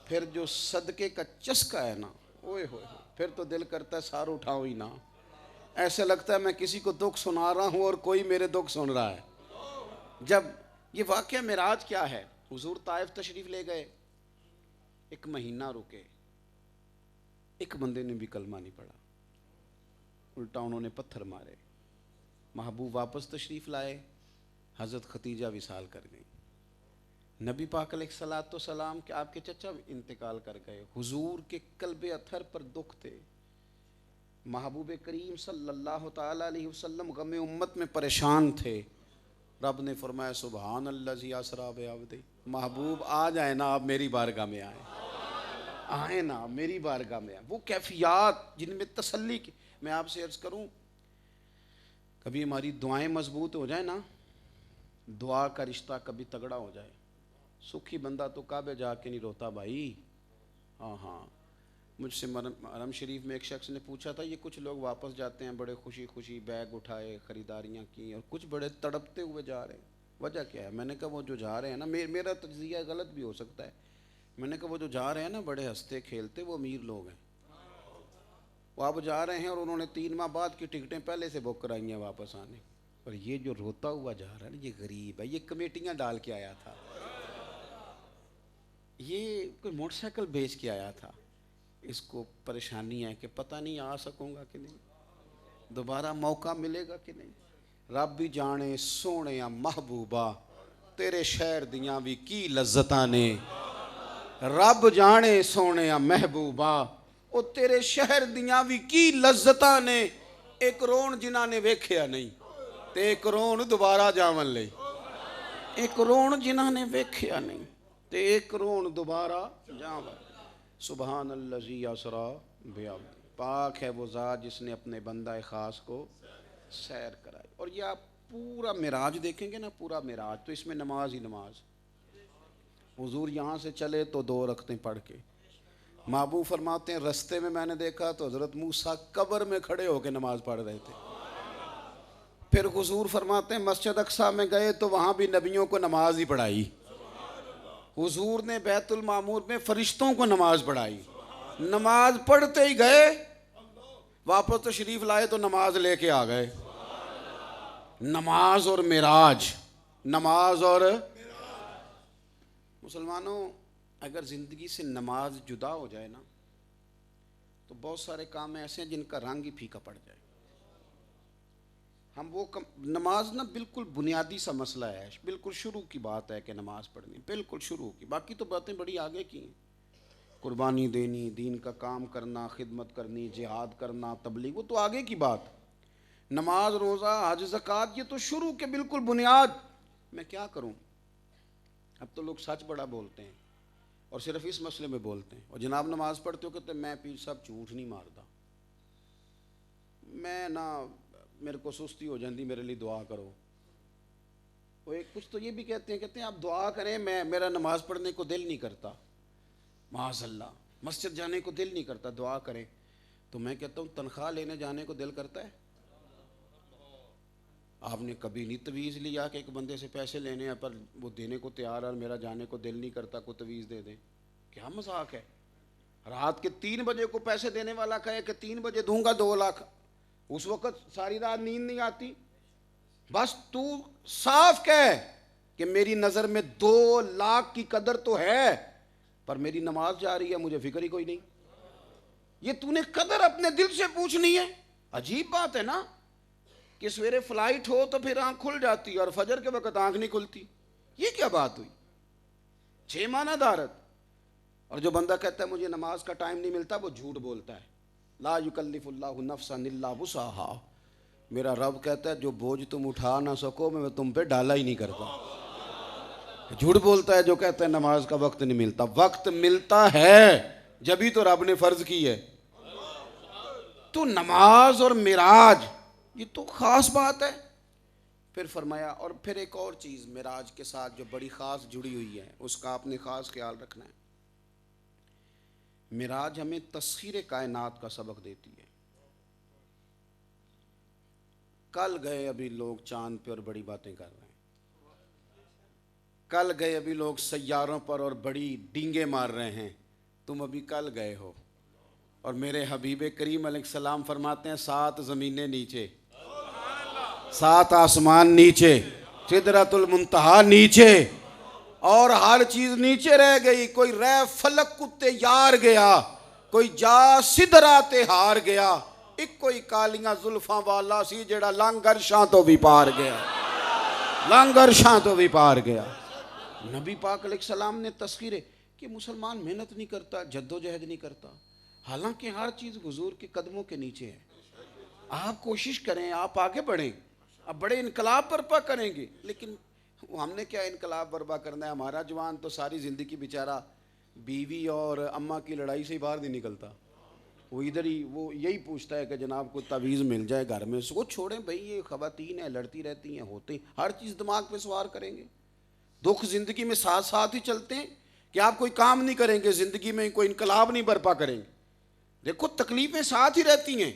پھر جو صدقے کا چسکا ہے نا, اوئے ہوئے, پھر تو دل کرتا ہے سار اٹھاؤں ہی نہ. ایسے لگتا ہے میں کسی کو دکھ سنا رہا ہوں اور کوئی میرے دکھ سن رہا ہے. جب یہ واقعہ معراج کیا ہے, حضور طائف تشریف لے گئے, 1 مہینہ رکے, ایک بندے نے بھی کلمہ نہیں پڑھا, الٹا انہوں نے پتھر مارے. محبوب واپس تشریف لائے, حضرت خدیجہ وصال کر گئی. نبی پاک علیہ الصلوۃ والسلام کہ آپ کے چچا انتقال کر گئے. حضور کے قلب اطہر پر دکھ تھے. محبوب کریم صلی اللہ تعالی علیہ وسلم غم امت میں پریشان تھے. رب نے فرمایا سبحان الذی اسری بعبدہ, محبوب آ جائیں نا, آپ میری بارگاہ میں آئیں نا, میری بارگاہ میں آئیں. وہ کیفیات جن میں تسلی کی. میں آپ سے عرض کروں, کبھی ہماری دعائیں مضبوط ہو جائیں نا, دعا کا رشتہ کبھی تگڑا ہو جائے, سکھی بندہ تو کعبے جا کے نہیں روتا بھائی. ہاں, مجھ سے حرم شریف میں ایک شخص نے پوچھا تھا, یہ کچھ لوگ واپس جاتے ہیں بڑے خوشی بیگ اٹھائے, خریداریاں کی, اور کچھ بڑے تڑپتے ہوئے جا رہے ہیں, وجہ کیا ہے؟ میں نے کہا وہ جو جا رہے ہیں نا, میرا تجزیہ غلط بھی ہو سکتا ہے, میں نے کہا وہ جو جا رہے ہیں نا بڑے ہنستے کھیلتے, وہ امیر لوگ ہیں. وہ اب جا رہے ہیں اور انہوں نے 3 ماہ بعد کی ٹکٹیں پہلے سے بک کرائی ہیں واپس آنے. اور یہ جو روتا ہوا جا رہا ہے نا, یہ غریب ہے, یہ کمیٹیاں ڈال کے آیا تھا, یہ کوئی موٹر سائیکل بیچ کے آیا تھا. اس کو پریشانی ہے کہ پتہ نہیں آ سکوں گا کہ نہیں, دوبارہ موقع ملے گا کہ نہیں. رب بھی جانے سونے محبوبہ, تیرے شہر دیاں بھی کی لذتاں نے. رب جانے سونے محبوبہ, او تیرے شہر دیاں بھی کی لذتاں نے. ایک رون جنہاں نے ویکھیا نہیں تے ایک رون دوبارہ جاون لئی. ایک رون جنہاں نے ویکھیا نہیں تے ایک رون دوبارہ جاون. سبحان الذی اسری بعبدہ, پاک ہے وہ ذات جس نے اپنے بندہ خاص کو سیر کرائی. اور یہ آپ پورا معراج دیکھیں گے نا, پورا معراج تو اس میں نماز ہی نماز. حضور یہاں سے چلے تو 2 رکعتیں پڑھ کے, محبوب فرماتے ہیں رستے میں نے دیکھا تو حضرت موسیٰ قبر میں کھڑے ہو کے نماز پڑھ رہے تھے. پھر حضور فرماتے ہیں مسجد اقصیٰ میں گئے تو وہاں بھی نبیوں کو نماز ہی پڑھائی. حضور نے بیت المعمور میں فرشتوں کو نماز پڑھائی. نماز پڑھتے ہی گئے, واپس تشریف لائے تو نماز لے کے آ گئے. نماز اور معراج, نماز اور مسلمانوں, اگر زندگی سے نماز جدا ہو جائے نا تو بہت سارے کام ایسے ہیں جن کا رنگ ہی پھیکا پڑ جائے. ہم وہ نماز نا بالکل بنیادی سا مسئلہ ہے, بالکل شروع کی بات ہے کہ نماز پڑھنی, بالکل شروع کی. باقی تو باتیں بڑی آگے کی ہیں, قربانی دینی, دین کا کام کرنا, خدمت کرنی, جہاد کرنا, تبلیغ, وہ تو آگے کی بات. نماز, روزہ, حج, زکوٰۃ, یہ تو شروع کے بالکل بنیاد. میں کیا کروں, اب تو لوگ سچ بڑا بولتے ہیں اور صرف اس مسئلے میں بولتے ہیں. اور جناب نماز پڑھتے ہو کہتے ہیں میں پیر صاحب جھوٹ نہیں مارتا, میں نہ میرے کو سستی ہو جاندی, میرے لیے دعا کرو. وہ ایک کچھ تو یہ بھی کہتے ہیں آپ دعا کریں, میرا نماز پڑھنے کو دل نہیں کرتا, معاذ اللہ, مسجد جانے کو دل نہیں کرتا, دعا کریں. تو میں کہتا ہوں تنخواہ لینے جانے کو دل کرتا ہے؟ آپ نے کبھی نہیں تویز لیا کہ ایک بندے سے پیسے لینے ہیں پر وہ دینے کو تیار ہے اور میرا جانے کو دل نہیں کرتا, کوئی تویز دے دیں؟ کیا مذاق ہے. رات کے 3 بجے کو پیسے دینے والا کہے کہ 3 بجے دوں گا 2 لاکھ, اس وقت ساری رات نیند نہیں آتی. بس تو صاف کہہ کہ میری نظر میں 2 لاکھ کی قدر تو ہے پر میری نماز جا رہی ہے, مجھے فکر ہی کوئی نہیں. یہ تو نے قدر اپنے دل سے پوچھنی ہے. عجیب بات ہے نا کہ سویرے فلائٹ ہو تو پھر آنکھ کھل جاتی اور فجر کے وقت آنکھ نہیں کھلتی. یہ کیا بات ہوئی؟ 6 معنی دارت. اور جو بندہ کہتا ہے مجھے نماز کا ٹائم نہیں ملتا, وہ جھوٹ بولتا ہے. لا یکلف اللہ نفسا الا وسعها. میرا رب کہتا ہے جو بوجھ تم اٹھا نہ سکو میں تم پہ ڈالا ہی نہیں کرتا. جھوٹ بولتا ہے جو کہتا ہے نماز کا وقت نہیں ملتا. وقت ملتا ہے جبھی تو رب نے فرض کی ہے. تو نماز اور معراج یہ تو خاص بات ہے. پھر فرمایا اور پھر ایک اور چیز معراج کے ساتھ جو بڑی خاص جڑی ہوئی ہے, اس کا آپ نے خاص خیال رکھنا ہے. معراج ہمیں تسخیر کائنات کا سبق دیتی ہے. کل گئے ابھی لوگ چاند پہ اور بڑی باتیں کر رہے ہیں. کل گئے ابھی لوگ سیاروں پر اور بڑی ڈینگے مار رہے ہیں. تم ابھی کل گئے ہو. اور میرے حبیب کریم علیہ السلام فرماتے ہیں 7 زمینیں نیچے, 7 آسمان نیچے, سدرۃ المنتہا نیچے, اور ہر چیز نیچے رہ گئی. کوئی رہ فلک کتے یار گیا, کوئی جا سدراتے ہار گیا, ایک کوئی کالیاں زلفاں والا سی جڑا لانگر شاں تو بھی پار گیا, لانگر شاں تو بھی پار گیا. نبی پاک علیہ السلام نے تذکیرے کہ مسلمان محنت نہیں کرتا, جد و جہد نہیں کرتا, حالانکہ ہر چیز حضور کے قدموں کے نیچے ہے. آپ کوشش کریں, آپ آگے بڑھیں, اب بڑے انقلاب برپا کریں گے, لیکن ہم نے کیا انقلاب برپا کرنا ہے؟ ہمارا جوان تو ساری زندگی بیچارہ بیوی اور اماں کی لڑائی سے ہی باہر نہیں نکلتا. وہ ادھر ہی وہ یہی پوچھتا ہے کہ جناب کو تعویذ مل جائے گھر میں. اس کو چھوڑیں بھائی, یہ خواتین ہیں, لڑتی رہتی ہیں, ہوتے ہیں, ہر چیز دماغ پہ سوار کریں گے. دکھ زندگی میں ساتھ ساتھ ہی چلتے ہیں کہ آپ کوئی کام نہیں کریں گے زندگی میں, کوئی انقلاب نہیں برپا کریں گے. دیکھو تکلیفیں ساتھ ہی رہتی ہیں.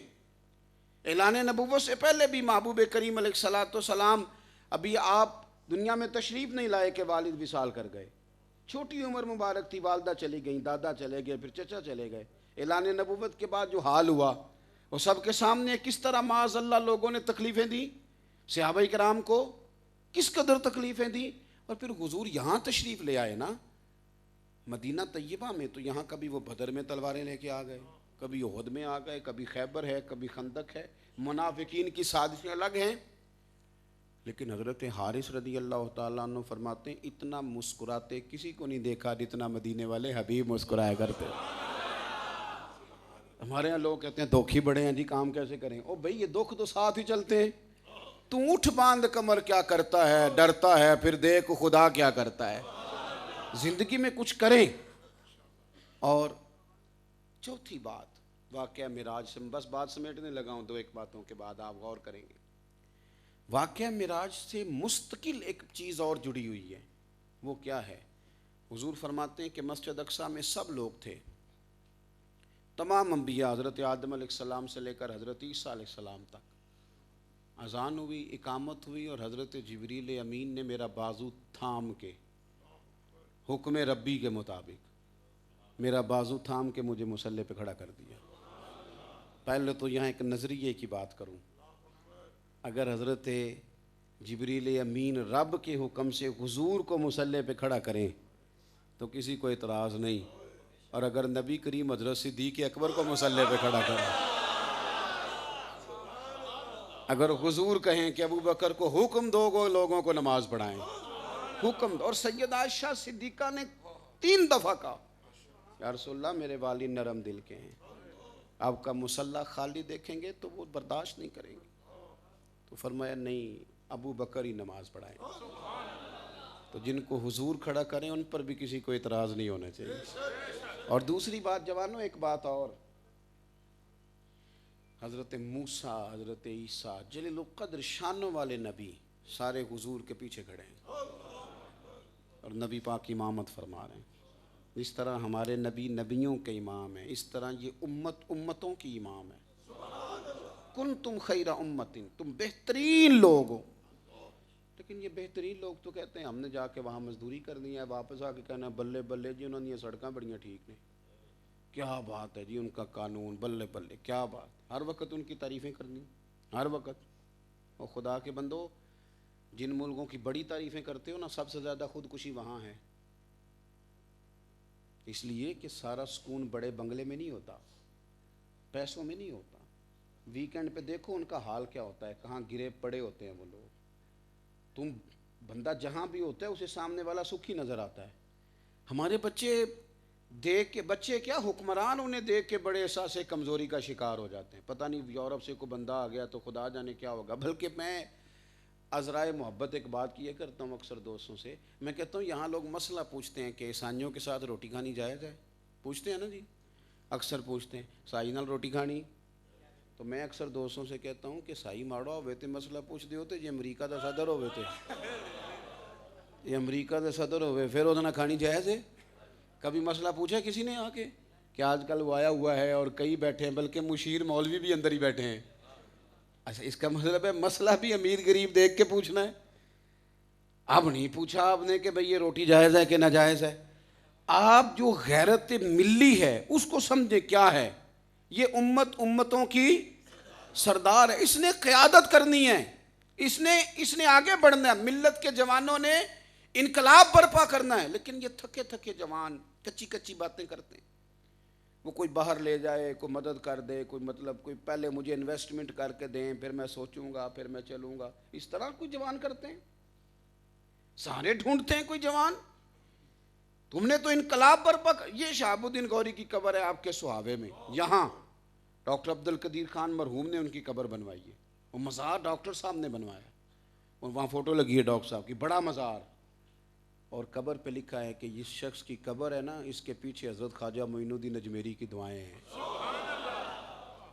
اعلان نبوت سے پہلے بھی محبوب کریم علیہ الصلوۃ والسلام ابھی آپ دنیا میں تشریف نہیں لائے کہ والد وصال کر گئے. چھوٹی عمر مبارک تھی, والدہ چلی گئیں, دادا چلے گئے, پھر چچا چلے گئے. اعلان نبوت کے بعد جو حال ہوا وہ سب کے سامنے, کس طرح معاذ اللہ لوگوں نے تکلیفیں دی, صحابہ کرام کو کس قدر تکلیفیں دی. اور پھر حضور یہاں تشریف لے آئے نا مدینہ طیبہ میں, تو یہاں کبھی وہ بدر میں تلواریں لے کے آ گئے, کبھی احد میں آ گئے, کبھی خیبر ہے, کبھی خندق ہے. منافقین کی سازشیں الگ ہیں. لیکن حضرت حارث رضی اللہ تعالیٰ عنہ فرماتے ہیں اتنا مسکراتے کسی کو نہیں دیکھا جتنا مدینے والے حبیب مسکرایا کرتے. ہمارے یہاں لوگ کہتے ہیں دکھی بڑے ہیں جی, کام کیسے کریں؟ او بھئی یہ دکھ تو ساتھ ہی چلتے ہیں. تو اٹھ باندھ کمر کیا کرتا ہے, ڈرتا ہے, پھر دیکھ خدا کیا کرتا ہے. زندگی میں کچھ کریں. اور چوتھی بات واقعہ معراج سے, بس بات سمیٹنے لگا ہوں, 2 باتوں کے بعد آپ غور کریں گے. واقعہ معراج سے مستقل ایک چیز اور جڑی ہوئی ہے. وہ کیا ہے؟ حضور فرماتے ہیں کہ مسجد اقصیٰ میں سب لوگ تھے, تمام انبیاء حضرت آدم علیہ السلام سے لے کر حضرت عیسیٰ علیہ السلام تک. اذان ہوئی, اقامت ہوئی, اور حضرت جبریل امین نے میرا بازو تھام کے حکم ربی کے مطابق میرا بازو تھام کے مجھے مصلی پہ کھڑا کر دیا. پہلے تو یہاں ایک نظریے کی بات کروں. اگر حضرت جبریل امین رب کے حکم سے حضور کو مصلی پہ کھڑا کریں تو کسی کو اعتراض نہیں, اور اگر نبی کریم حضرت صدیق اکبر کو مصلی پہ کھڑا کریں, اگر حضور کہیں کہ ابو بکر کو حکم دو گو لوگوں کو نماز پڑھائیں, حکم دو. اور سید عائشہ صدیقہ نے 3 دفعہ کہا یا رسول اللہ میرے والد نرم دل کے ہیں, آپ کا مصلی خالی دیکھیں گے تو وہ برداشت نہیں کریں گے. تو فرمایا نہیں, ابو بکر ہی نماز پڑھائیں. تو جن کو حضور کھڑا کریں ان پر بھی کسی کو اعتراض نہیں ہونا چاہیے. اور دوسری بات جوانوں, ایک بات اور, حضرت موسیٰ, حضرت عیسیٰ, جلیل القدر شانوں والے نبی سارے حضور کے پیچھے کھڑے ہیں اور نبی پاک امامت فرما رہے ہیں. اس طرح ہمارے نبی نبیوں کے امام ہیں, اس طرح یہ امت امتوں کی امام ہے. کنتم خیر امت, تم بہترین لوگ ہو. لیکن یہ بہترین لوگ تو کہتے ہیں ہم نے جا کے وہاں مزدوری کرنی ہے, واپس آ کے کہنا بلے بلے جی انہوں نے یہ سڑکیں بڑیاں ٹھیک نہیں, کیا بات ہے جی ان کا قانون, بلے بلے کیا بات. ہر وقت ان کی تعریفیں کرنی, ہر وقت. اور خدا کے بندو جن ملکوں کی بڑی تعریفیں کرتے ہو نا، سب سے زیادہ خودکشی وہاں ہے، اس لیے کہ سارا سکون بڑے بنگلے میں نہیں ہوتا، پیسوں میں نہیں ہوتا۔ ویکینڈ پہ دیکھو ان کا حال کیا ہوتا ہے، کہاں گرے پڑے ہوتے ہیں وہ لوگ۔ تم بندہ جہاں بھی ہوتا ہے اسے سامنے والا سکھی نظر آتا ہے۔ ہمارے بچے دیکھ کے، بچے کیا حکمران انہیں دیکھ کے بڑے احساس کمزوری کا شکار ہو جاتے ہیں۔ پتہ نہیں یورپ سے کوئی بندہ آ گیا تو خدا جانے کیا ہوگا۔ بلکہ میں عذرائے محبت ایک بات کیا کرتا ہوں اکثر دوستوں سے، میں کہتا ہوں یہاں لوگ مسئلہ پوچھتے ہیں کہ عیسائیوں کے ساتھ روٹی کھانی جائز ہے، پوچھتے ہیں نا جی، اکثر پوچھتے ہیں عیسائی نال روٹی کھانی۔ تو میں اکثر دوستوں سے کہتا ہوں کہ عیسائی ماڑا ہوئے تے مسئلہ پوچھ دے ہوتے، یہ امریکہ دا صدر ہوئے تے، یہ امریکہ دا صدر ہوئے پھر وہ نہ کھانی جائز ہے؟ کبھی مسئلہ پوچھا کسی نے آ کے کہ آج کل وہ آیا ہوا ہے اور کئی بیٹھے ہیں، بلکہ مشیر مولوی بھی اندر ہی بیٹھے ہیں۔ اچھا اس کا مطلب ہے مسئلہ بھی امیر غریب دیکھ کے پوچھنا ہے؟ اب نہیں پوچھا آپ نے کہ بھئی یہ روٹی جائز ہے کہ ناجائز ہے۔ آپ جو غیرت ملی ہے اس کو سمجھے کیا ہے، یہ امتوں کی سردار ہے، اس نے قیادت کرنی ہے، اس نے آگے بڑھنا ہے۔ ملت کے جوانوں نے انقلاب برپا کرنا ہے، لیکن یہ تھکے تھکے جوان کچی کچی باتیں کرتے ہیں۔ وہ کوئی باہر لے جائے، کوئی مدد کر دے، کوئی پہلے مجھے انویسٹمنٹ کر کے دیں، پھر میں سوچوں گا، پھر میں چلوں گا، اس طرح کوئی جوان کرتے ہیں، سارے ڈھونڈتے ہیں کوئی جوان۔ تم نے تو انقلاب برپا یہ شہاب الدین غوری کی قبر ہے آپ کے سہاوے میں، یہاں ڈاکٹر عبدالقدیر خان مرحوم نے ان کی قبر بنوائی ہے، وہ مزار ڈاکٹر صاحب نے بنوایا، اور وہاں فوٹو لگی ہے ڈاکٹر صاحب کی، بڑا مزار، اور قبر پہ لکھا ہے کہ اس شخص کی قبر ہے نا، اس کے پیچھے حضرت خواجہ معین الدین اجمیری کی دعائیں ہیں۔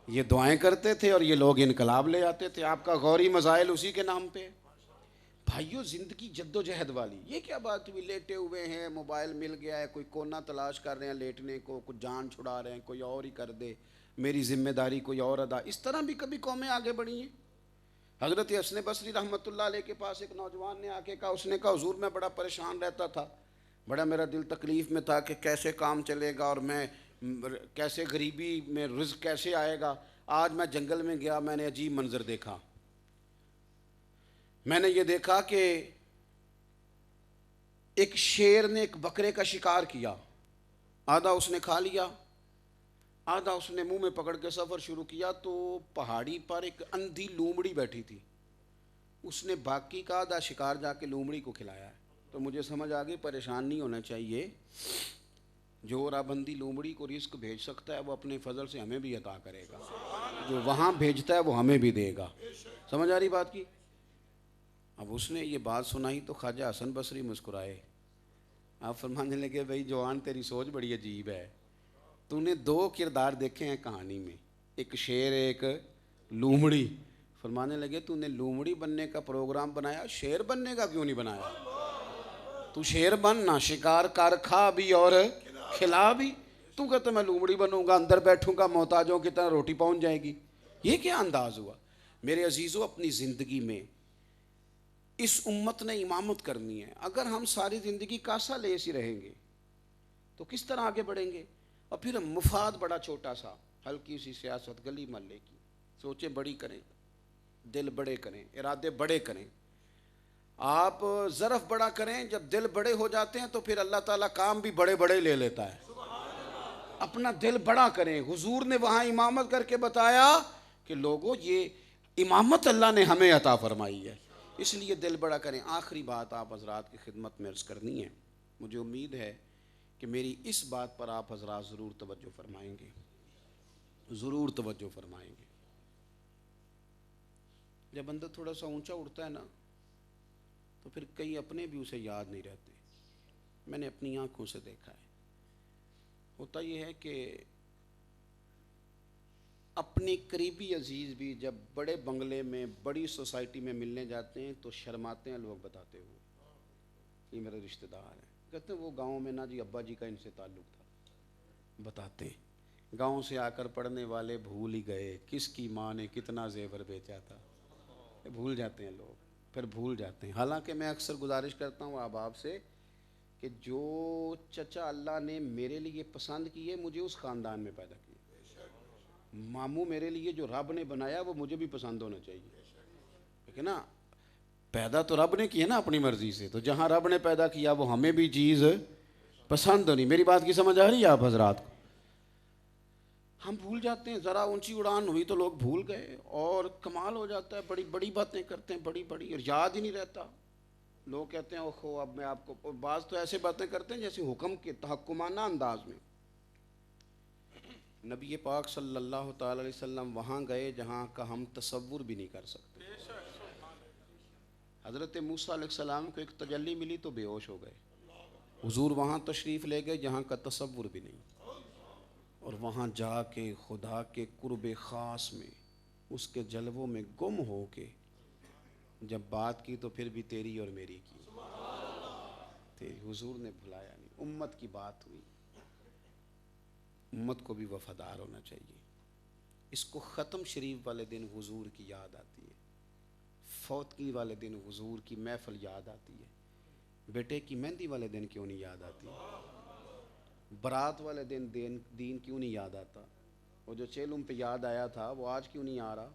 یہ دعائیں کرتے تھے اور یہ لوگ انقلاب لے آتے تھے۔ آپ کا غوری مزائل اسی کے نام پہ۔ بھائیو زندگی جد و جہد والی، یہ کیا بات ہوئی لیٹے ہوئے ہیں، موبائل مل گیا ہے، کوئی کونا تلاش کر رہے ہیں لیٹنے کو، کوئی جان چھڑا رہے ہیں، کوئی اور ہی کر دے، میری ذمہ داری کوئی اور ادا۔ اس طرح بھی کبھی قومیں آگے بڑھی ہیں۔ حضرت حسن بصری رحمۃ اللہ علیہ کے پاس ایک نوجوان نے آ کے کہا، اس نے کہا حضور میں بڑا پریشان رہتا تھا، بڑا میرا دل تکلیف میں تھا کہ کیسے کام چلے گا اور میں کیسے غریبی میں رزق کیسے آئے گا۔ آج میں جنگل میں گیا، میں نے عجیب منظر دیکھا۔ میں نے یہ دیکھا کہ ایک شیر نے ایک بکرے کا شکار کیا، آدھا اس نے کھا لیا، آدھا اس نے منہ میں پکڑ کے سفر شروع کیا، تو پہاڑی پر ایک اندھی لومڑی بیٹھی تھی، اس نے باقی کا آدھا شکار جا کے لومڑی کو کھلایا ہے۔ تو مجھے سمجھ آ گئی پریشان نہیں ہونا چاہیے، جو رابندی لومڑی کو رزق بھیج سکتا ہے وہ اپنے فضل سے ہمیں بھی عطا کرے گا، جو وہاں بھیجتا ہے وہ ہمیں بھی دے گا۔ سمجھ آ رہی بات کی؟ اب اس نے یہ بات سنائی تو خواجہ حسن بصری مسکرائے، آپ فرمانے لگے بھائی جوان تیری سوچ بڑی عجیب ہے، تو نے دو کردار دیکھے ہیں کہانی میں، ایک شیر ایک لومڑی۔ فرمانے لگے تو نے لومڑی بننے کا پروگرام بنایا، شیر بننے کا کیوں نہیں بنایا؟ تو شیر بن نہ، شکار کر، کھا بھی اور کھلا بھی۔ تو کہتا میں لومڑی بنوں گا، اندر بیٹھوں گا، محتاجوں کی طرح روٹی پہنچ جائے گی، یہ کیا انداز ہوا؟ میرے عزیزو اپنی زندگی میں اس امت نے امامت کرنی ہے۔ اگر ہم ساری زندگی کاسا لیس ہی رہیں گے تو کس طرح آگے بڑھیں گے؟ اور پھر مفاد بڑا چھوٹا سا، ہلکی سی سیاست گلی محلے کی، سوچیں بڑی کریں، دل بڑے کریں، ارادے بڑے کریں۔ آپ ظرف بڑا کریں، جب دل بڑے ہو جاتے ہیں تو پھر اللہ تعالیٰ کام بھی بڑے بڑے لے لیتا ہے۔ اپنا دل بڑا کریں۔ حضور نے وہاں امامت کر کے بتایا کہ لوگوں یہ امامت اللہ نے ہمیں عطا فرمائی ہے، اس لیے دل بڑا کریں۔ آخری بات آپ حضرات کی خدمت میں عرض کرنی ہے، مجھے امید ہے کہ میری اس بات پر آپ حضرات ضرور توجہ فرمائیں گے، ضرور توجہ فرمائیں گے۔ جب بندہ تھوڑا سا اونچا اٹھتا ہے نا تو پھر کئی اپنے بھی اسے یاد نہیں رہتے، میں نے اپنی آنکھوں سے دیکھا ہے۔ ہوتا یہ ہے کہ اپنے قریبی عزیز بھی جب بڑے بنگلے میں بڑی سوسائٹی میں ملنے جاتے ہیں تو شرماتے ہیں لوگ بتاتے ہوئے، یہ میرے رشتہ دار ہیں، کہتے ہیں وہ گاؤں میں نا جی ابا جی کا ان سے تعلق تھا، بتاتے ہیں گاؤں سے آ کر پڑھنے والے بھول ہی گئے کس کی ماں نے کتنا زیور بیچا تھا، بھول جاتے ہیں لوگ، پھر بھول جاتے ہیں۔ حالانکہ میں اکثر گزارش کرتا ہوں آپ سے کہ جو چچا اللہ نے میرے لیے پسند کیے مجھے اس خاندان میں پیدا کیا، ماموں میرے لیے جو رب نے بنایا وہ مجھے بھی پسند ہونا چاہیے، ٹھیک ہے نا؟ پیدا تو رب نے کیا نا اپنی مرضی سے, تو جہاں رب نے پیدا کیا وہ ہمیں بھی چیز پسند ہونی. میری بات کی سمجھ آ رہی ہے آپ حضرات کو؟ ہم بھول جاتے ہیں, ذرا اونچی اڑان ہوئی تو لوگ بھول گئے, اور کمال ہو جاتا ہے, بڑی بڑی باتیں کرتے ہیں, بڑی بڑی, اور یاد ہی نہیں رہتا. لوگ کہتے ہیں اوہو اب میں آپ کو, اور بعض تو ایسے باتیں کرتے ہیں جیسے حکم کے تحکمانہ انداز میں. نبی پاک صلی اللہ تعالی علیہ وسلم وہاں گئے جہاں کا ہم تصور بھی نہیں کر سکتے. حضرت موسیٰ علیہ السلام کو ایک تجلی ملی تو بے ہوش ہو گئے. حضور وہاں تشریف لے گئے جہاں کا تصور بھی نہیں, اور وہاں جا کے خدا کے قرب خاص میں, اس کے جلووں میں گم ہو کے جب بات کی تو پھر بھی تیری اور میری کی. تیری حضور نے بھلایا نہیں. امت کی بات ہوئی, امت کو بھی وفادار ہونا چاہیے. اس کو ختم شریف والے دن حضور کی یاد آتی ہے, فوتگی والے دن حضور کی محفل یاد آتی ہے, بیٹے کی مہندی والے دن کیوں نہیں یاد آتی, برات والے دن دین کیوں نہیں یاد آتا, وہ جو چیلم پہ یاد آیا تھا وہ آج کیوں نہیں آ رہا.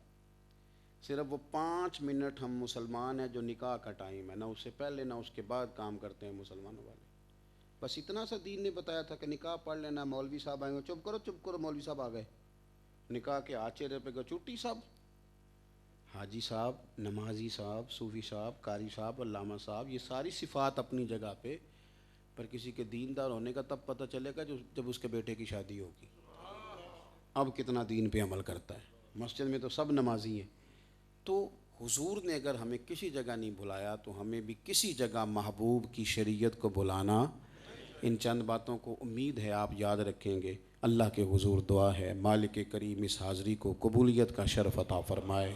صرف وہ 5 منٹ ہم مسلمان ہیں جو نکاح کا ٹائم ہے, نہ اس سے پہلے نہ اس کے بعد کام کرتے ہیں مسلمانوں والے. بس اتنا سا دین نے بتایا تھا کہ نکاح پڑھ لینا, مولوی صاحب آئیں گے, چپ کرو مولوی صاحب آ گئے, نکاح کے چہرے پہ گئے چوٹی صاحب, حاجی صاحب, نمازی صاحب, صوفی صاحب, قاری صاحب, علامہ صاحب, یہ ساری صفات اپنی جگہ پہ, پر کسی کے دیندار ہونے کا تب پتہ چلے گا جب اس کے بیٹے کی شادی ہوگی. اب کتنا دین پہ عمل کرتا ہے. مسجد میں تو سب نمازی ہیں. تو حضور نے اگر ہمیں کسی جگہ نہیں بلایا تو ہمیں بھی کسی جگہ محبوب کی شریعت کو بلانا. ان چند باتوں کو امید ہے آپ یاد رکھیں گے. اللہ کے حضور دعا ہے مالک کریم اس حاضری کو قبولیت کا شرف عطا فرمائے.